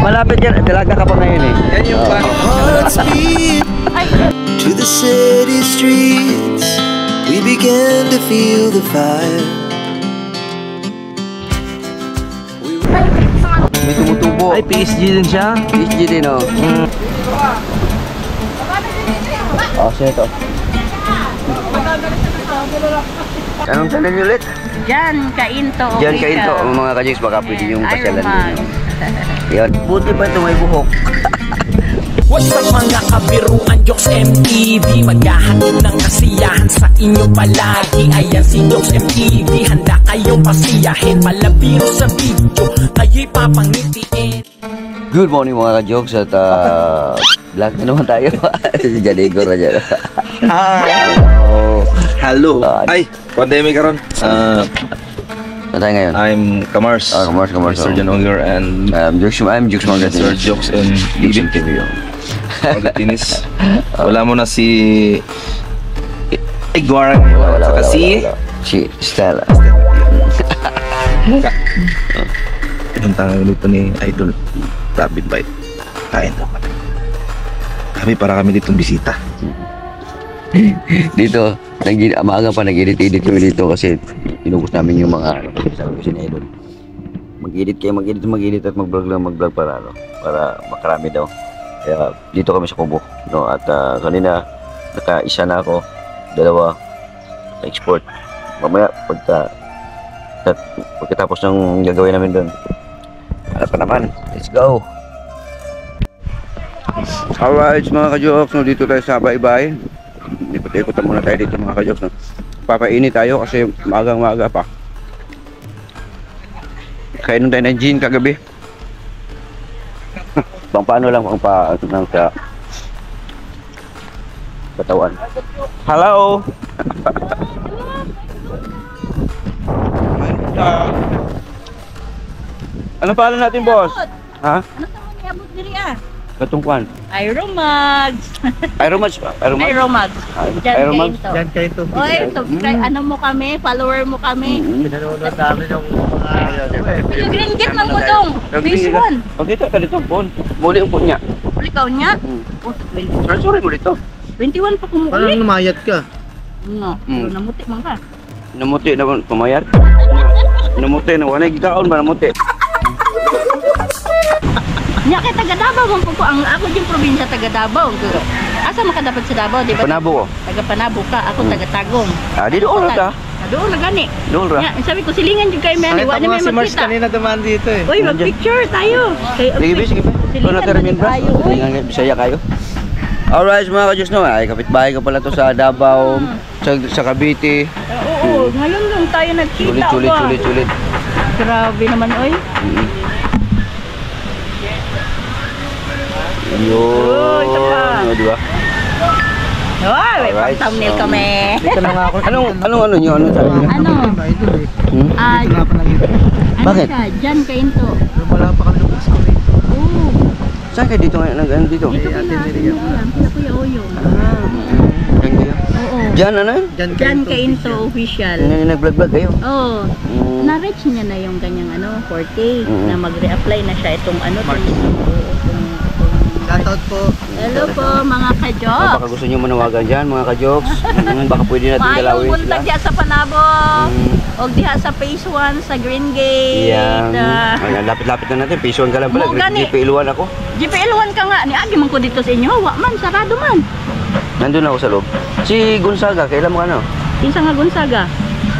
Malapit yan. Dalaga ka pa ngayon eh. Yan yung Hearts beat to the city streets. We began to feel the fire. May tumutubo. Ay, PSG din siya. PSG din oh. Oh, sino ito? Anong channel nyo ulit? Jan Kainto. Jan Kainto. Mga ka-Jigs, baka pwede yung pasyalan din. Yun. Buti pa ito may buhok. What's up mga kabiruan, Jokes MTV, maghahatid ng kasiyahan sa inyo palagi. Ayan si Jokes MTV, handa kayong pasiyahin. Malabiro sa video, kayo'y papangitiin. Good morning mga ka-Jokes at vlog na naman tayo. Si Janigor na dyan. Hello. Ay, pandemic karon. Ano tayo ngayon? I'm Kamars. Kamars. Mr. John Onger and I'm Jukes Margaret. Mr. Jokes and Living TV. Margatinis. Wala mo na si Iguara. Saka si Stella. Pinuntahan dito ni Idol Rapid Bite. Kain daw kami para kami ditong bisita. Dito, maaga pa nag-edit kami dito kasi inubos namin yung mga sabi ko si Idol. Mag-edit at mag-vlog para makarami daw. Kaya dito kami sa Kubo, no? At kanina naka-isa na ako, dalawa na-export. Mamaya pagkatapos ng gagawin namin doon. Ano pa naman? Let's go. Alright mga ka-Jokes, no, dito tayo sa Baybay. Ikot-ikotan muna tayo dito mga ka-Jokes, no. Papainit tayo kasi maaga pa. Kainom tayo ng gin kagabi. Pang paano lang ng sa katawan. Hello. Ano pala natin, boss? Ha? Ano sa mga abot diri ah? Katungkuan. Aeromags. Aeromags. Jan Kainto. Oy, subscribe ano mo kami, follower mo kami. Pinanonood namin yung mga Green gate man mo dong. Phase 1. Oh, dito ka dito, bon. Muli ang po niya. Uli ka niya? Oh, Sorry mo dito. 21 pa kumuuli. Parang namayat ka. No, namuti man ka. Namuti na pumayat. Namuti na wala gitaon ba namuti. Nya kay taga Davao man po ang ako yung probinsya taga Davao. Asa man ka dapat sa Davao, di ba? Panabo ko. Taga Panabo ka, ako taga Tagum. Di doon ta. Doon na gani. Doon ra. Nya, sabi ko silingan jud kay Meli, wa na may makita. Kanina dumaan dito eh. Uy, mag-picture tayo. Sige. Ano na termin ba? Silingan Bisaya kayo. Alright mga ka-Diyos, no, ay kapitbahay ka pala to sa Davao, sa Cavite. Oo, ngayon lang tayo nagkita. Sulit. Grabe naman, oy. Yun. O, diba? Oy, may pang thumbnail kami. Anong ano nyo? Anong sabi nyo? Ano? Bakit? Ano ka? Jan Kainto. Wala pa kami ng Pasko eh. Oo. Saan kayo dito ngayon? Dito? Dito kila Kuya Oyong. Oo. Jan, ano? Jan Kainto official. Nag-vlog kayo? Oo. Na-reach niya na yung kanyang 4K na mag-reapply na siya itong Shoutout po. Hello po mga ka-Jokes. Baka gusto nyo manawagan dyan mga ka-Jokes. Baka pwede natin galawin Maayong sila. buntag diha sa Panabo. O diha sa Phase 1 sa Green Gate. Yan. Lapit-lapit na natin. Phase 1 ka lang pala. GP1 ako. GPL1 ka nga. Niagi man ko dito sa inyo. Wa man, sarado man. Nandun ako sa loob. Si Gonzaga, kailan mo ka na? Kinsa nga Gonzaga?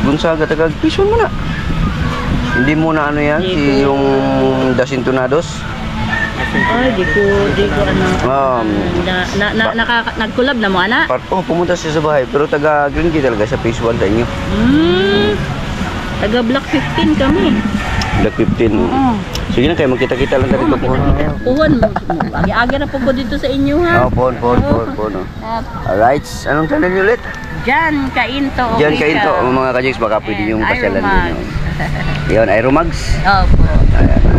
Gonzaga, taga Phase 1 mo na. Hindi mo na ano yan, si yung Dasintonados. Ay, di ko nag-collab na mo, ana? Pumunta siya sa bahay, pero taga Green Gate talaga, sa Phase 1 sa inyo. Taga Block 15 kami. Block 15. Sige na kayo, magkita-kita lang tayo dito. Puhon, agi-agi na po ko dito sa inyo, ha? Pon. Alright, anong channel nyo ulit? Jan Kainto. Jan Kainto, mga ka-Jigs, baka pwede yung pasyalan din. Yun, Aeromags. Opo.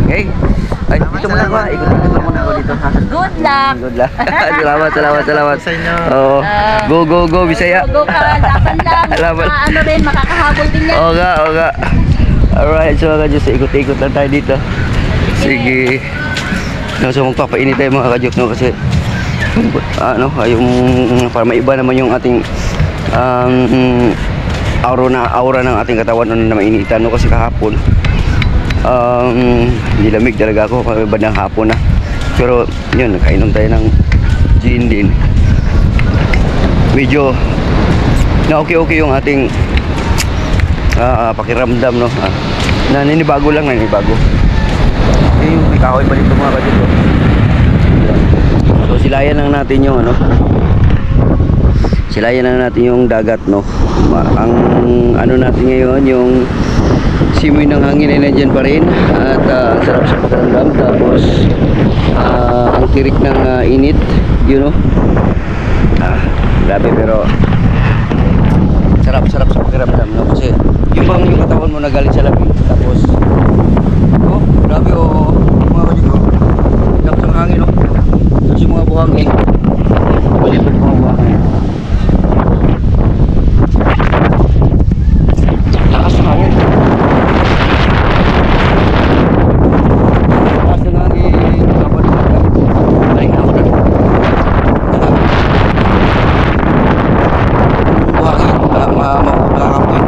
Okay. Ay, dito muna ako. Ikot-ikot lang muna ako dito. Good luck. Salamat. Sa inyo. Go, Bisaya. Go ka, laban lang. Ano rin, makakahabol din yan. Oo nga. Alright, so mga ka-Diyos, ikot-ikot lang tayo dito. Sige. So magpapainit tayo mga ka-jokes, no? Kasi ano, yung para maiba naman yung ating aura ng ating katawan na mainitan, no? Kasi kahapon nilamig talaga ako bandang hapon na. Pero yun, nakainom tayo ng gin din. Medyo na okay yung ating pakiramdam, no? Naninibago lang, naninibago. Yung may kahoy pa dito mga ka-jokes. So silayan lang natin yung ano, silayan lang natin yung dagat, no? Ang ano natin ngayon, yung simoy ng hangin ay nandyan pa rin. At ang sarap sa pakiramdam. Tapos ang tirik ng init, you know. Grabe, pero sarap sa pakiramdam, no? Kasi yung bang yung katawan mo nagaling sa lamig. Tapos grabe, mga kajiko, sarap sa hangin, no? Tapos yung mga buhangin, balipad mga buhangin, takas ng hangin, takas ng hangin, kapag taring na ako na buhangin, makakapoy.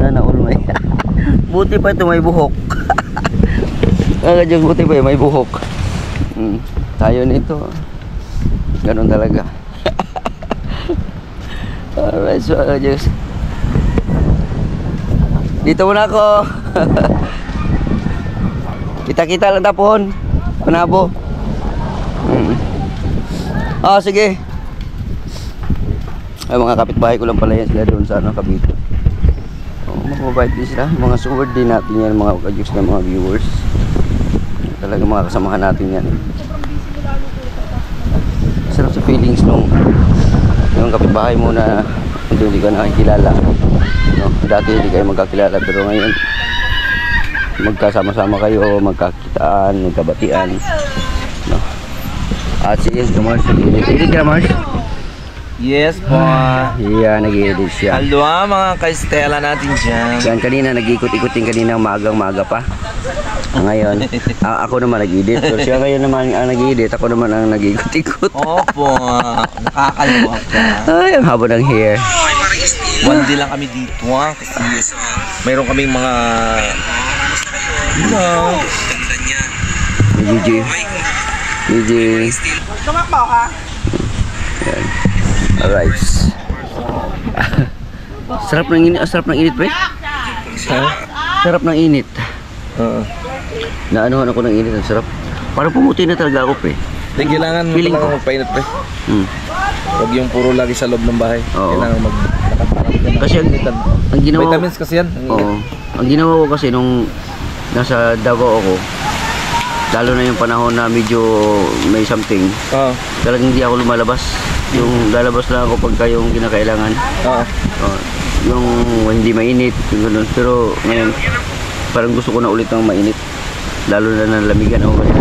Sana all may buti pa ito may buhok. Buti pa may buhok. Tayo nito ganun talaga. Alright, so just dito muna ako. Kita-kita lang tapon panabo. Sige. Ay, mga kapitbahay ko lang pala yan sila doon sa ano, Cavite. Mababait din sila. Mga sword din natin yan, mga ka-jokes na mga viewers. Talaga mga kasamahan natin yan. Sarap sa feelings nung yung kapitbahay mo na hindi ka nakikilala, no? Dati hindi kayo magkakilala, pero ngayon magkasama-sama kayo, magkakitaan, magkabatian, no? At si Mars, nag-edit ka, Mars? Yes po. Yeah, nag-edit siya. Hello mga ka-Stella natin dyan. Yan, kanina nag-ikot-ikotin kanina maagang-maaga pa. Ngayon, ako naman nag-edit. Pero siya ngayon naman ang nag-edit, ako naman ang nag-ikot-ikot. Opo, nakakaliwa ka. Ay, ang haba ng hair. One day lang kami dito kasi mayroon kaming mga GG. Tumakbo ka? Yan. Alright. Sarap ng init, pre. Sarap ng init. Naanuhan ako ng init, ang sarap. Parang pumuti na talaga ako, pre. Kailangan mo Feeling lang ko. magpainit, pre. Huwag yung puro lagi sa loob ng bahay. Oo. Kailangan Kasi ang ginawa vitamins kasi yan. ang ginawa ko kasi nung nasa Davao ako, lalo na yung panahon na medyo may something, talagang hindi ako lumalabas. Yung lalabas lang ako pagka yung kinakailangan. Yung hindi mainit, yung ganun. Pero ngayon, parang gusto ko na ulit ng mainit. Lalo na nalamigan ako kasi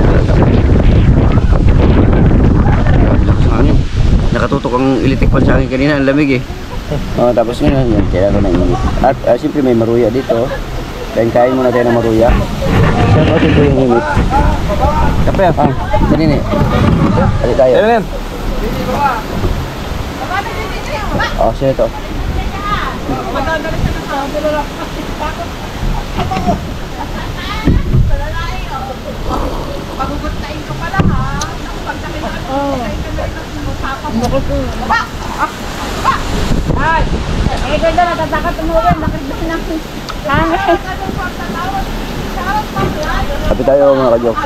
nakatutok ang electric fan sa akin kanina, ang lamig eh. Tapos ngayon, yan, kailangan ko na init. At siyempre may maruya dito. Then kain muna tayo ng maruya. Siyempre ito yung init. Kape, kanina eh. Balik tayo. Sino ito? Pagugutayin ka pala ha. Ay, ganda na tatakot umuwi. Bakit ba nang hangin? Kapit tayo mga ka-jokes.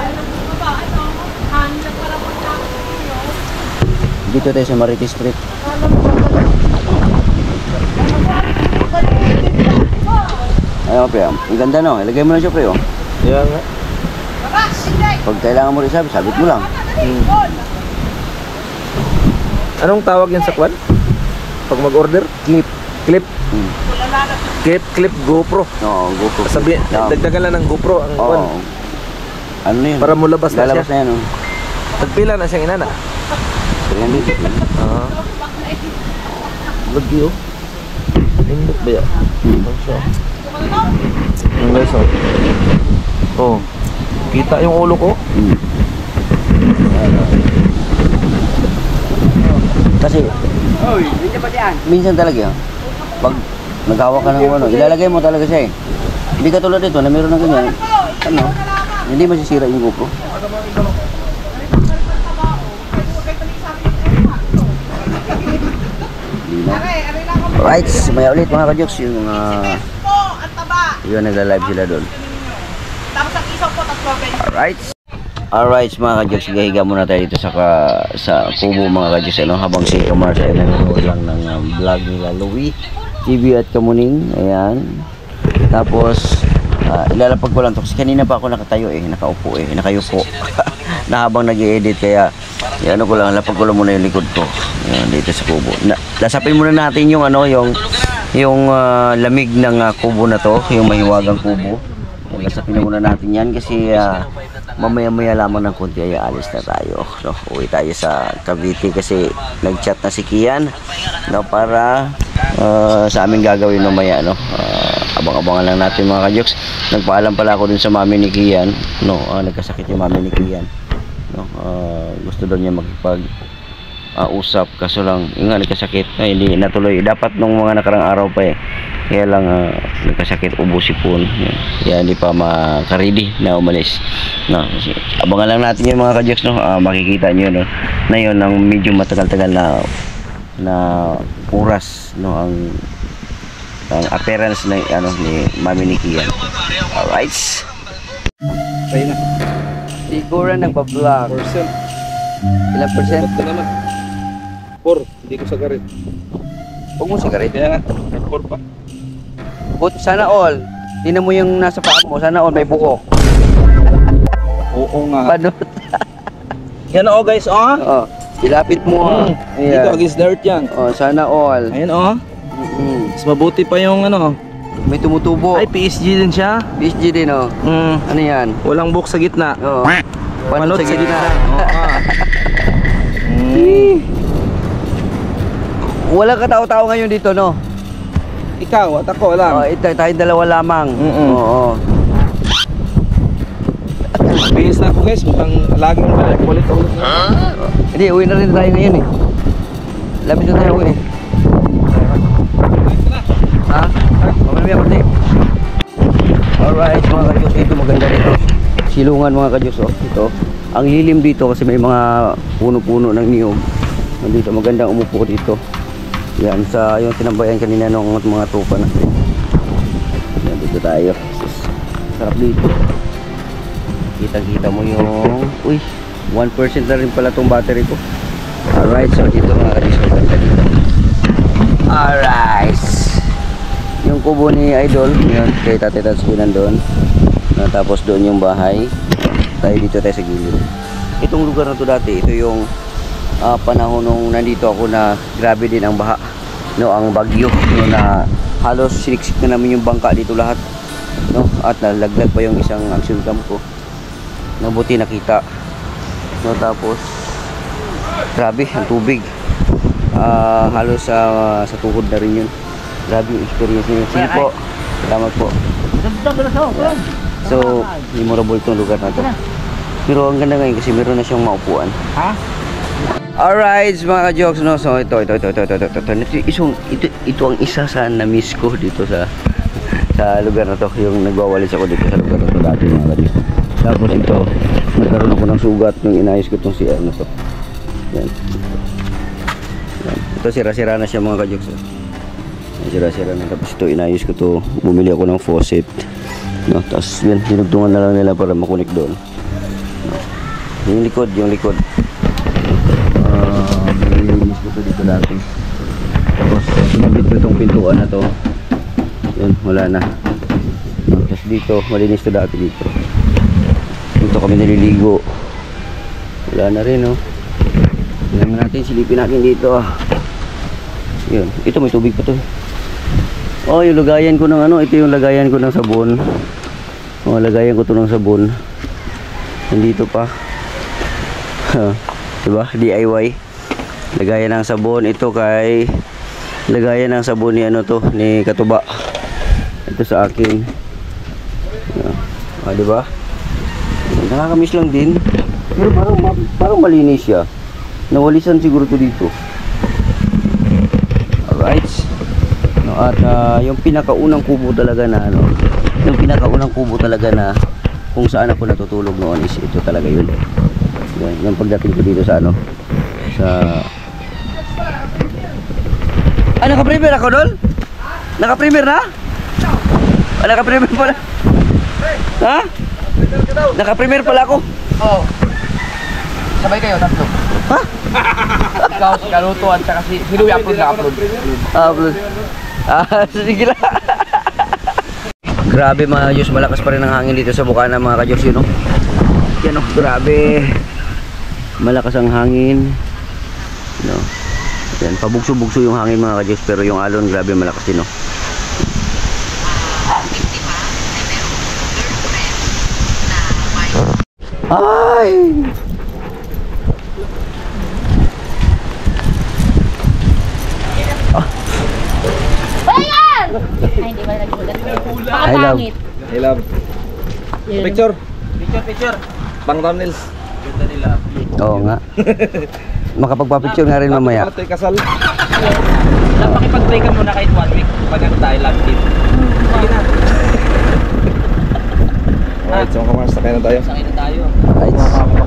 Dito tayo sa Marites Street. Ayun, pre. Ang ganda, no? Ilagay mo lang siya, pre, oh. Kaya nga. Pag kailangan mo rin sabit mo lang. Anong tawag yan sa kwan? Pag mag-order? Clip. Clip GoPro. Oo, GoPro. Sabi, dagdagan lang ng GoPro ang kwan. Ano yun? Para mo labas na lalabas siya. na yan, oh. Tagpila na siyang inana. Ganyan dito. Lagi, oh. Lindot ba yan? Ang siya. Yung guys, oh. Oh. Kita yung ulo ko. Kasi minsan talaga pag naghawa ka ng ano, ilalagay mo talaga siya eh. Hindi ka tulad dito na meron ng ganyan. Ano? Hindi masisira yung GoPro. Alright, maya ulit mga ka-jokes yung yun nagla-live sila doon. Alright mga ka-jokes, higa muna tayo dito sa kubo mga ka-jokes, ano, habang si Kamars ay nanonood lang ng vlog nila Louie TV at Kamuning. Ayan. Tapos ilalapag ko lang to kasi kanina pa ako nakatayo eh, nakaupo eh, nakayupo na habang nag-i-edit, kaya ano ko lang, lapag ko lang muna yung likod ko. Ayan, dito sa kubo. Lasapin muna natin yung ano, yung lamig ng kubo na to, yung mahiwagang kubo. Lasapin muna natin yan kasi mamaya-maya lamang ng konti ay alis na tayo. No, uwi tayo sa Cavite kasi nag-chat na si Kian, no, para sa aming gagawin mamaya, no. Abang-abangan lang natin mga ka-jokes. Nagpaalam pala ako dun sa mami ni Kian, no. Nagkasakit yung mami ni Kian, no. Gusto daw niya usap, kaso lang yung nga nagkasakit, hindi natuloy. Dapat nung mga nakarang araw pa eh, kaya lang nagkasakit, ubo sipon, kaya hindi pa makaredy na umalis, no. Abangan lang natin yung mga ka-jokes, no. Makikita nyo, no, na yun ang medyo matagal-tagal na oras, no, ang appearance na ano ni mami ni Kian. Alright, Tayo na. siguro nagpa-vlog. Ilang percent? Ito naman. 4. Hindi ko sagarit. Huwag mo sigaret. Kaya nga. 4 pa. But sana all, tingnan mo yung nasa paa mo, sana all may buhok. Oo nga. Paano? Yan o guys, oh. Oh, ilapit mo. Dito against the earth yan. Oh, sana all. Ayan oh. Mas mabuti pa yung ano. May tumutubo. Ay, PSG din siya. PSG din, oh. Ano yan? Walang buhok sa gitna. Oh. Panot sa gitna. Walang katao-tao ngayon dito, no? Ikaw at ako lang. Oh, tayong dalawa lamang. Oo. Bihis na ako guys, mukhang laging ulit-ulit na. Hindi, uwi na rin tayo ngayon eh. Labis na tayo uwi eh. Ha? Mamaya pati. Alright mga kadyos, ito maganda dito. Silungan mga kadyos, oh. Ito. Ang lilim dito kasi may mga puno-puno ng niyog. Nandito magandang umupo dito. Yan sa yung tinambayan kanina ng mga tropa natin. Yan dito tayo. Sarap dito. Kita-kita mo yung 1% na rin pala tong battery ko. Alright, so dito mga kadyos, maganda dito. Alright. Yung kubo ni Idol, yun, kay Tatay Tatsuki nandun. Tapos doon yung bahay. Tayo dito tayo sa gilid. Itong lugar na to dati, ito yung panahon nung nandito ako na grabe din ang baha. No, ang bagyo, no, na halos siniksik na namin yung bangka dito lahat. No, at nalaglag pa yung isang action cam ko. Nabuti nakita. No, tapos grabe ang tubig. Halos sa tuhod na rin yun. Grabe yung experience niyo. Sige po. Salamat po. So, memorable itong lugar na ito. Pero ang ganda ngayon kasi meron na siyang maupuan. Ha? Alright, mga ka-jokes, no? So, ito ang isa sa na-miss ko dito sa lugar na to. Yung nagwawalis ako dito sa lugar na to dati, mga ka-jokes. Tapos ito, nagkaroon ako ng sugat nung inayos ko itong CR na to. Yan. Ito, sira-sira na siya, mga ka-jokes. Sira-sira na. Tapos ito, inayos ko to. Bumili ako ng faucet. No, tapos yan, dinugtungan na lang nila para makunik doon. No. Yung likod. Nilinis ko to dito dati. Tapos sinabit ko itong pintuan na to. Yun, wala na. No, tapos dito, malinis to dati dito. Dito kami naliligo. Wala na rin, no. Tingnan natin, silipin natin dito. Yun, ito may tubig pa to. Oh, yung lagayan ko ng ano, ito yung lagayan ko ng sabon. Oh, lagayan ko to ng sabon. Nandito pa. Diba? DIY. Lagayan ng sabon ito kay lagayan ng sabon ni ano to, ni Katuba. dito sa akin. Di ba? Nakakamiss lang din. Pero parang malinis siya. Nawalisan siguro to dito. Alright. No, at yung pinakaunang kubo talaga na kung saan ako natutulog noon is ito talaga yun. Yung pagdating ko dito sa naka-premier ako doon? Naka-premier na? Naka-premier pala? Ha? Naka-premier pala ako? Oo. Sabay kayo, tatlo. Ha? Ikaw, si Kaluto, at saka si Louie upload na upload. Upload. Sige lang. Grabe mga Diyos, malakas pa rin ang hangin dito sa Bukana mga ka-Diyos, yun, no? Yan, oh, grabe. Malakas ang hangin. No? Yan, pabugso-bugso yung hangin mga ka-Diyos, pero yung alon, grabe malakas din, no? Ay! Bayan! Ay, hindi ba nagsulat? Pakatangit. Hey love. Picture. Pang thumbnails. Oo nga. Makapagpapicture nga rin mamaya. Tayo kasal. Napakipag-play ka muna kahit 1 week pag ano tayo live team. Sige na. Alright, so sakay na tayo. Sakay na tayo. Right.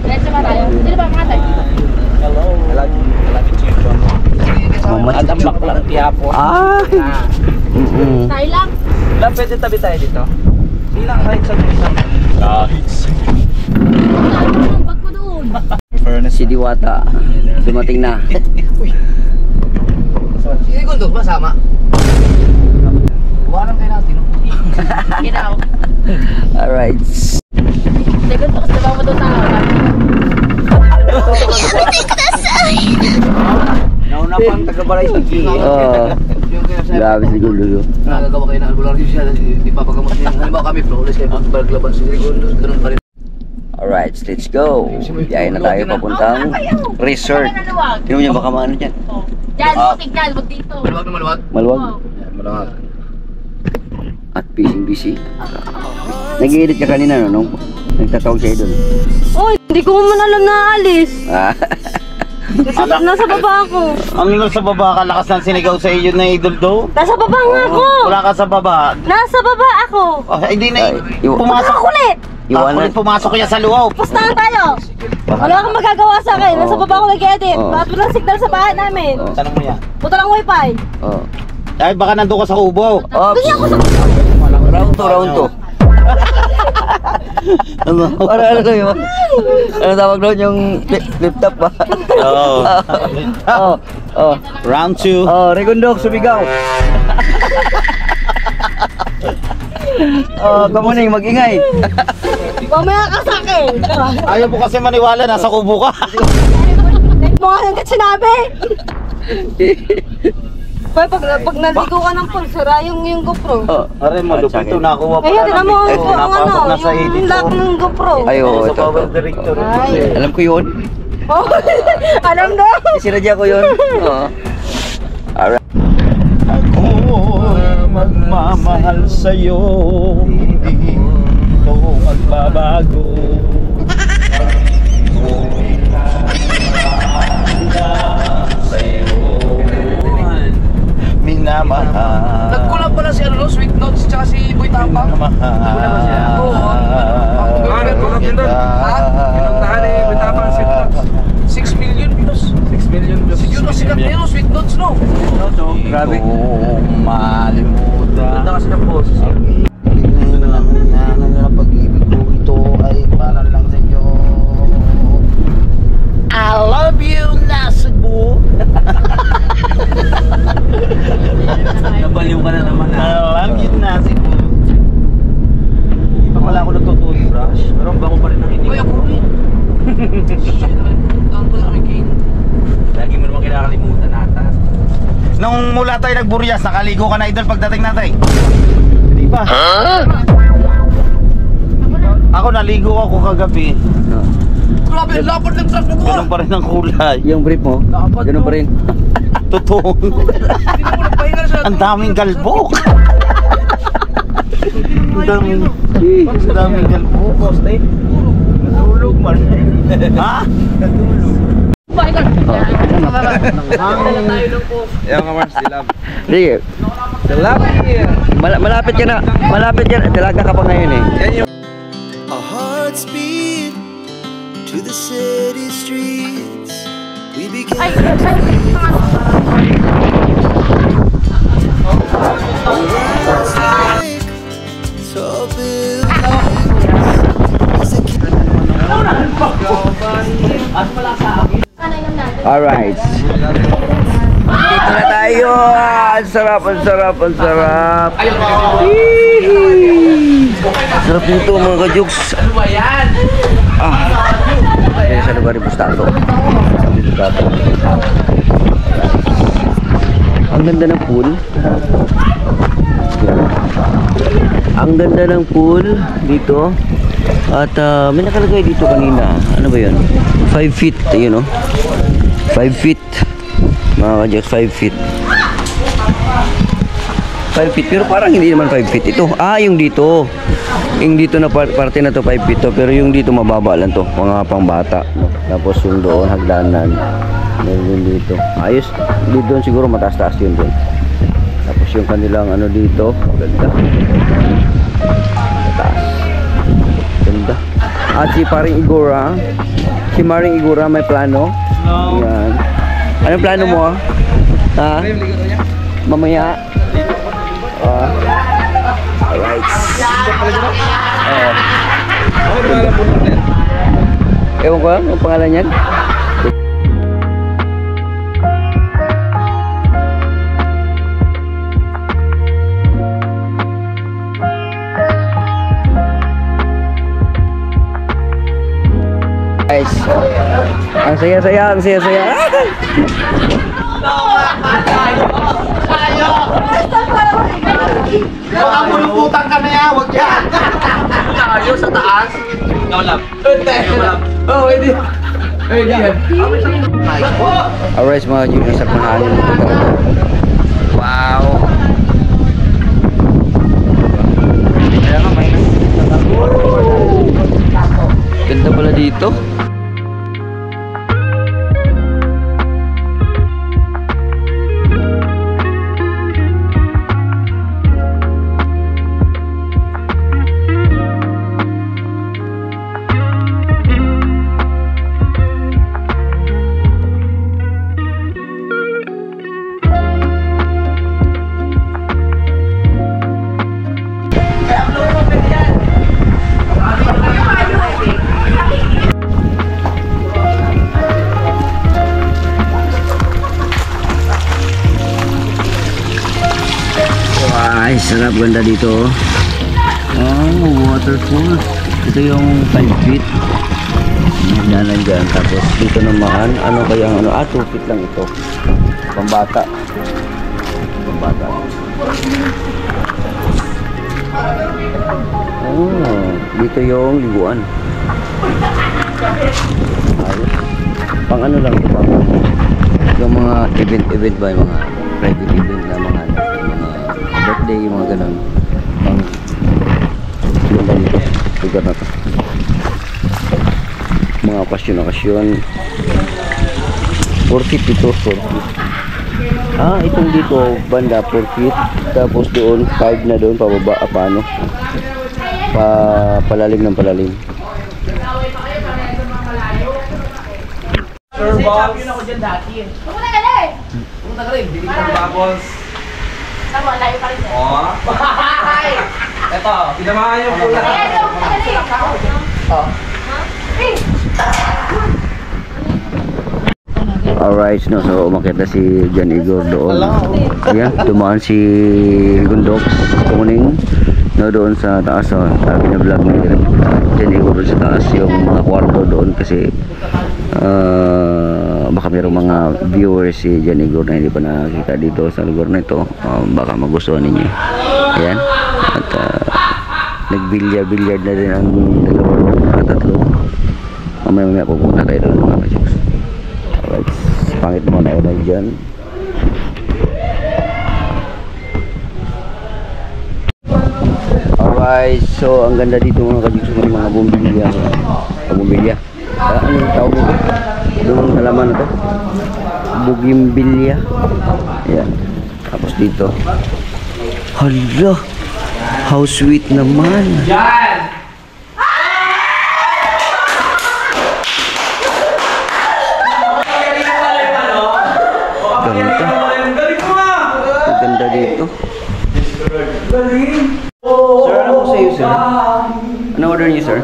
Diretso ba tayo? Sino ba mga tayo? Hello. I love you too, John. At ang baklang tiyapo. Tayo lang. Love, pwede tabi tayo dito. Bilang kahit sa isang. Bag ko doon. Si Diwata, dumating na. Sige, Gundo, masama. Buwanan kayo natin. Ginaw. Alright. Second to, kasi ba mo doon tao? Nauna pang taga-balay sa Gigi. Grabe si Gundo. Nagagawa kayo ng albularyo siya, di papagamot niya. Halimbawa kami, flawless kayo paglaban sa Gundo, ganun pa rin. Alright, let's go. Biyahe na tayo papuntang resort. Tingnan niyo baka maano dyan. Diyan, butik dyan, butik dito. Maluwag na maluwag. Maluwag. Maluwag. At busy. Nag-edit ka kanina, no? Nung nagtatawag sa'yo doon. Oh, hindi ko man alam na alis. Nasa baba ako. Ang nasa baba ka, lakas ng sinigaw sa iyo na idol do? Nasa baba nga ako. Wala ka sa baba. Nasa baba ako. Oh, hindi na Pumasok ulit. Ulit pumasok niya sa loob. Pustahan tayo. Wala kang magagawa sa akin. Nasa baba ako nag-edit. Bakit walang signal sa bahay namin? Tanong mo yan. Puta lang wifi. Dahil baka nandun ka sa kubo. Ganyan ako sa... Round 2. Para ano yun? Ano tawag doon yung flip top ba? Round 2. Regundok, sumigaw. Kamuning, mag-ingay. Mamaya ka sa akin. Ayaw po kasi maniwala, nasa kubo ka. Mga hanggat sinabi. Pag naligo ka ng pool, sira yung GoPro. Aray mo, lupit ito, nakuha pa. Ayun, tinan mo ang ano, nasa edit yung lock ng GoPro. Ay, oo, Sa ito. power director. Alam ko yun. Oh, alam na. Sinadya ko yun. Alright. Ako magmamahal sa'yo, hindi ito magbabago. Minamahal. Nagkulang pala si ano, Sweet Notes, tsaka si Boy Tapang. Nagkulang ba siya? Oo. Pinuntahan eh, Boy Tapang, Sweet Notes. 6 million views. 6 million views. Siguro sikat na yun, Sweet Notes, no? Grabe. Malimutan. Ganda kasi ng boses. Ang pag-ibig ko ito ay para lang sa inyo. I love you, Nasibu. Nabaliw ka na naman. I love you, Nasibu. Hindi pa pala ako nagtutoothbrush. Pero ang bango pa rin ng hindi. Uy, ako rin. Ang pala kami Kane. Lagi mo naman kinakalimutan ata. Nung mula tayo nagburyas, nakaligo ka na idol pagdating natin. Hindi ba? Ako naligo ako kagabi. Grabe, lapad ng truck na to. Ganun pa rin ang kulay. Yung brief mo, ganun pa rin. Totoo. Hindi na mo nagpahinga na siya. Ang daming galbok. Sa daming galpo. Natulog man. Ha? Natulog. Ayaw ka Mars, dilab. Sige. Dilab niya. Malapit ka na. Malapit ka na. Dalaga ka pa ngayon eh. Yan yung Our hearts beat to the city streets. We began to rise like tall buildings. As a kid, Alright. Dito na tayo. Ang sarap, ang sarap, ang sarap. Hihi. Sarap nito mga kajuks. Ano ba yan? Kaya sa lugar ni Bustato. Dito tato. Ang ganda ng pool. Yan. Ang ganda ng pool dito. At may nakalagay dito kanina. Ano ba yun? 5 feet. Ayun o. 5 feet. Mga kajuks, 5 feet. 5 feet. Pero parang hindi naman 5 feet ito. Yung dito. Yung dito na parte na to 5 feet to. Pero yung dito mababa lang to. Mga pang bata. Tapos yung doon hagdanan. Meron din dito. Ayos. Dito doon siguro mataas-taas yun doon. Tapos yung kanilang ano dito. Ganda. Mataas. Ganda. At si paring Igora. Si Maring Igora may plano. Yan. Anong plano mo? Ha? Mamaya. Alright. Ewan ko lang, ang pangalan yan? Guys, ang saya-saya, ang saya-saya. Putang ka na yan, wag yan. tayo sa taas. Naulap. Oh, hindi. Hindi yan. Alright mga Junior, sa pangalan nito talaga. Wow. Ganda pala dito. Ay, sarap, ganda dito. Oh, waterfall. Ito yung 5 feet. Danan dyan. Tapos dito naman, ano kaya, 2 feet lang ito. Pambata. Pambata. Oh, dito yung liguan. Ayos. Pang ano lang, pang yung mga event ba, yung mga private event na mga birthday, yung mga ganun. Pang ganda dito, lugar na to. Mga okasyon 4 feet ito, 4 feet. Itong dito banda 4 feet, tapos doon 5 na doon pababa, paano palalim ng palalim. Sir Bob, yun ako dyan dati. Pumunta ka rin. Bili ka ng bubbles. Tama, layo pa rin. Oh. Eto, pinamahan yung pula. Alright, no, so umakit na si John Igor doon. Ayan, dumaan si Gundox Kuning. No, doon sa taas, sabi na vlog ni John Igor doon sa taas, yung mga kwarto doon kasi baka mayroong mga viewers si John Igor na hindi pa nakakita dito sa lugar na ito. Baka magustuhan ninyo. Ayan, at nag-billiard na din ang dalawa, tatlo. Mamaya pupunta tayo doon mga kajuks. Alright, pangit mo na yun dyan. guys, so ang ganda dito mga kajikso, may mga bumbilya. Bumbilya. Anong tawag nito? Yung halaman na to? Bugimbilya. Ayan. Tapos dito. Hala! How sweet naman! Ganda dito. Sir, ano ko sa'yo, sir? Ano order niyo, sir?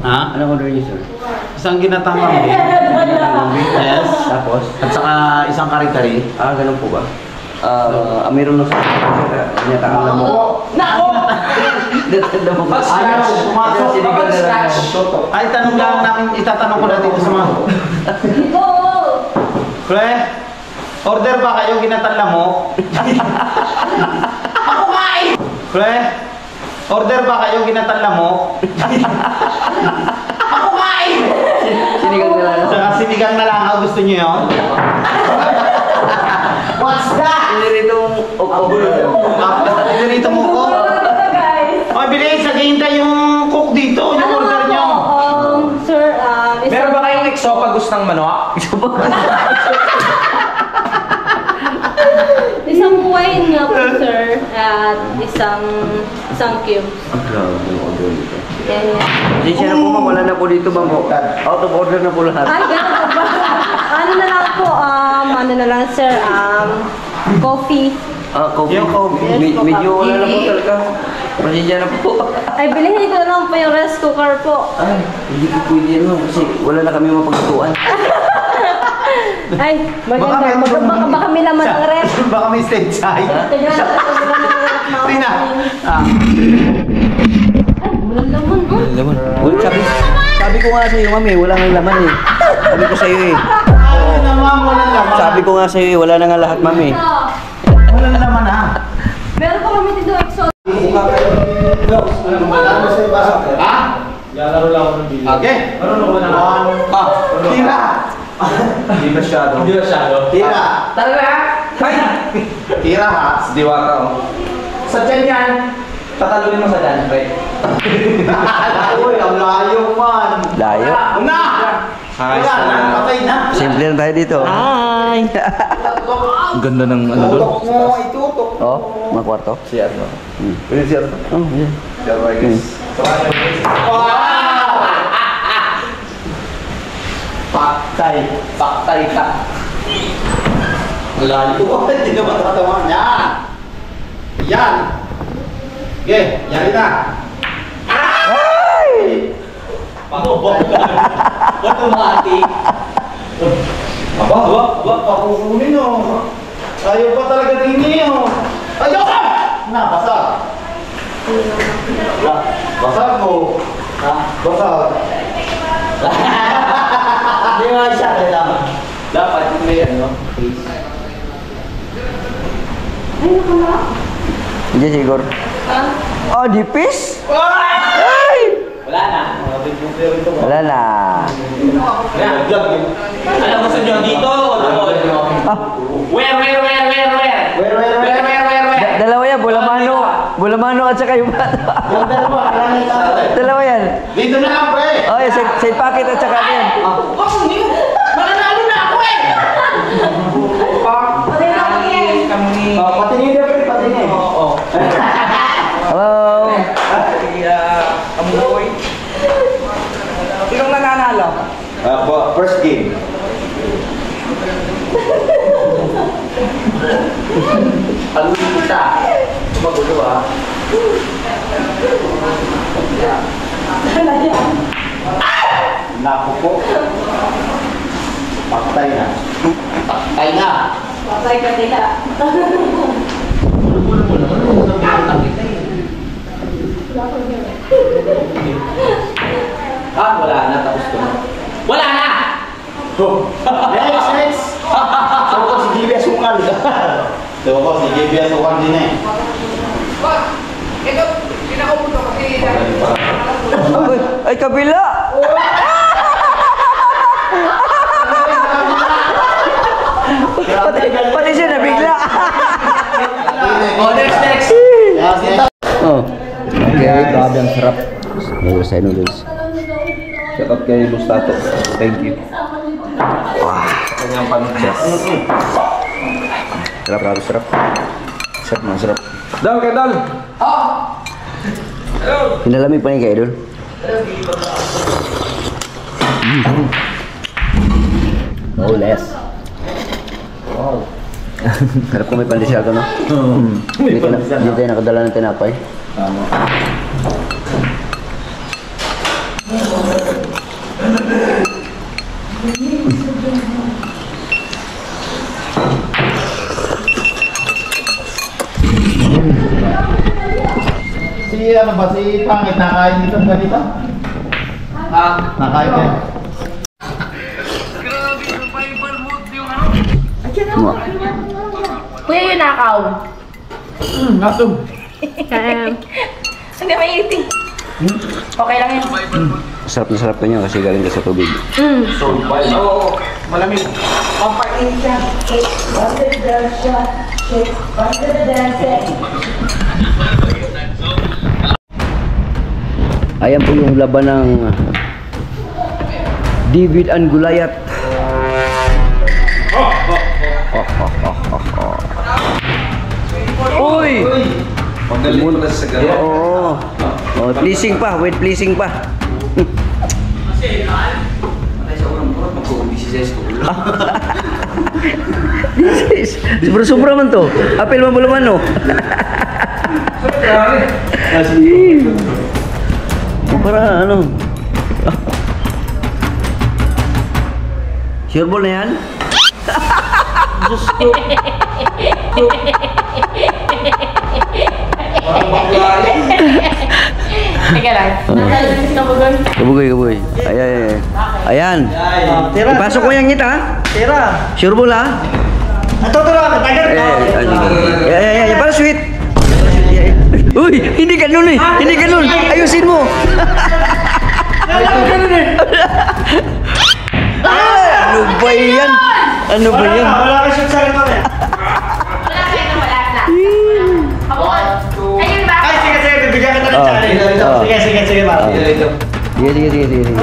Ha? Ano order niyo, sir? Isang ginatang lambi. Yes. Tapos? At saka isang kari-kari. Ganun po ba? Meron na sa tinatang alam mo. Nako! Natanda mo ba? Pumasok. Sinigang na lang ako. Ay, tanong lang namin, itatanong ko na dito sa mga. Pre, order ba kayo ginatang mo? Ako nga eh! Pre, order ba kayo ginatang mo? Ako nga eh! Sinigang na lang. Saka sinigang na lang, gusto niyo yun? What's that? Siniritong Dito mo ko? Ay, bilis, naghihintay yung cook dito, yung order niyo. Sir, Meron ba kayong exopagus ng manok? isang wine nga po, sir. At isang cube. Ang grabe yung order dito. Yan. Pasensya na po ma'am, wala na po dito ma'am. Out of order na po lahat. Ay, ganun po ba? Ano na lang po, ano na lang, sir, coffee. Coffee. Yung coffee. Medyo wala na po talaga. Pasensya na po. Ay, bilhin ko na lang po yung rice cooker po. Ay, hindi ko pwede naman kasi wala na kami mapagtutuan. Ay, maganda. Baka may laman ng ref. Baka may stage side. Tignan natin kung may laman ng ref. Tina. Walang laman, oh. Laman. Well, sabi ko nga sa iyo, mami, wala nang laman eh. Sabi ko sa iyo eh. Oo naman, walang laman. Sabi ko nga sa iyo, wala na nga lahat, mami. Walang laman ha. Meron pa kami dito exo. Ha? Lalaro lang ako ng video. Okay. Tira. Hindi masyado. Tira. Talaga? Ay! Tira ha. Diwata oh. Sa dyan yan. Tatalunin mo sa dyan, pre. Uy, ang layo man. Layo. Una! Wala na, patay na. Simple na tayo dito. Hi! Ang ganda ng ano doon. Tutok mo, itutok. Oh, mga kwarto. Siya no. Pwede siya no. Oh, yeah. Siya right guys. Paktay ka. Ang layo. Hindi na matatawa. Yan. Yan. Okay, yan na. Ba't umati? Aba, pakukunin o. Ayaw pa talaga din niyo. Ayaw ka! Na, basag. Basag ko. Basag. Hindi nga siya, kailangan. Dapat yung may ano, face. Hindi siguro. Oh, dipis? Ay! Wala na. Wala na. Alam mo sa inyo, dito o doon? Where? Dalawa yan, Bulamano at saka yung bata. Yung dalawa, kailangan itato eh. Dalawa yan. Dito na lang, pre. Oh, yeah, side pocket at saka yan. Mananalo na ako eh! Patingin na, pre, patingin. Oo. Hello. Amoy. Sinong nananalo? First game. Paluin kita. Magulo ah. Naku po. Paktay na. Paktay na. Patay ka nila. Wala na. Tapos ko na. Wala na! Next! So ko si Gibi Asukal. So ko si Gibi Asukal din eh. Ay, kabila! Pati siya nabigla. Oh, next! Okay. Grabe ang sarap. Noodles tayo, noodles. Shout out kay Bustato. Thank you. Kanyang panuchas. Sarap, sarap, sarap. Sarap na, sarap. Dal, kay Dal. Pinalamig pa niya kayo doon. No less. Sarap kung may pandesal ka, no? Dito tayo nakadala ng tinapay. Tama. Si ano ba, si Pangit nakain dito ganito? Nakain yan. Kuya yung nakaw. Natog. Hindi maiiting. Okay lang yun. Sarap na sarap ka niya kasi galing ka sa tubig. Oo, malamig. Ayan po yung laban ng David and Goliath. Uy! Magaling mo na sa gano'n. Oo. Oh, pleasing pa, wait, pleasing pa. Sobra-sobra man to. Apel man bulaman, no? Para ano? Sure ball na yan? Teka lang. Nakaligis na mo doon. Kabugoy, kabugoy. Ayan, ayan. Ayan. Ipasok ko yung ngita, ha? Tira. Sure ball, ha? Ato to lang, tagal ka. Ayan, para sweet. Uy, hindi ganun eh. Hindi ganun. Ayusin mo. Ano ba yan? Ano ba yan? Wala ka shoot sa akin mamaya. Wala kayo na wala na. Ayun ba? Ay, sige, sige, bibigyan kita ng Oh. challenge. Oh. Sige, sige, sige, Mara. Sige, sige, sige, sige.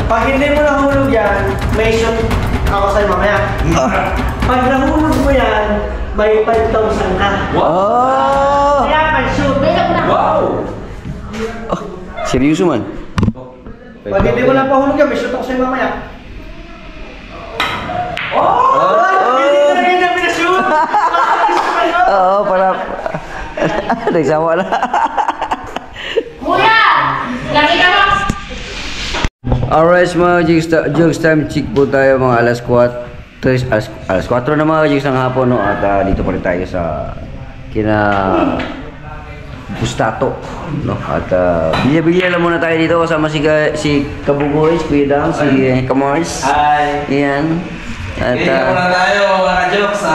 Pag hindi mo nahulog yan, may shoot ako sa'yo mamaya. Pag nahulog mo yan, may 5,000 ka. Oh! Kaya mag-shoot. Wow! Seryoso man. Pag hindi mo na pahulog yan, may shoot ako sa'yo mamaya. Hindi na rin na pinashoot! Oo, para... Nagsawa na. Kuya! Nakita mo? Alright mga Jigs time check po tayo mga alas 4 na mga Jigs ng hapon, no? At dito pa rin tayo sa kina Bustato, no? At bilya-bilya lang muna tayo dito kasama si Kabugoy, si Kuya Dang, si Kamars. Hi! Yan. At muna tayo mga jokes.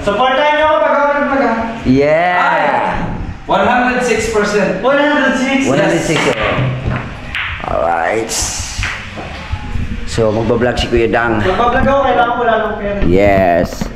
Supportahan niyo ako pag ako nagpaga. yeah! 106%. 106. 106. Alright. So magbablog si Kuya Dang. Magbablog ako, kailangan ko lang ng pera. Yes.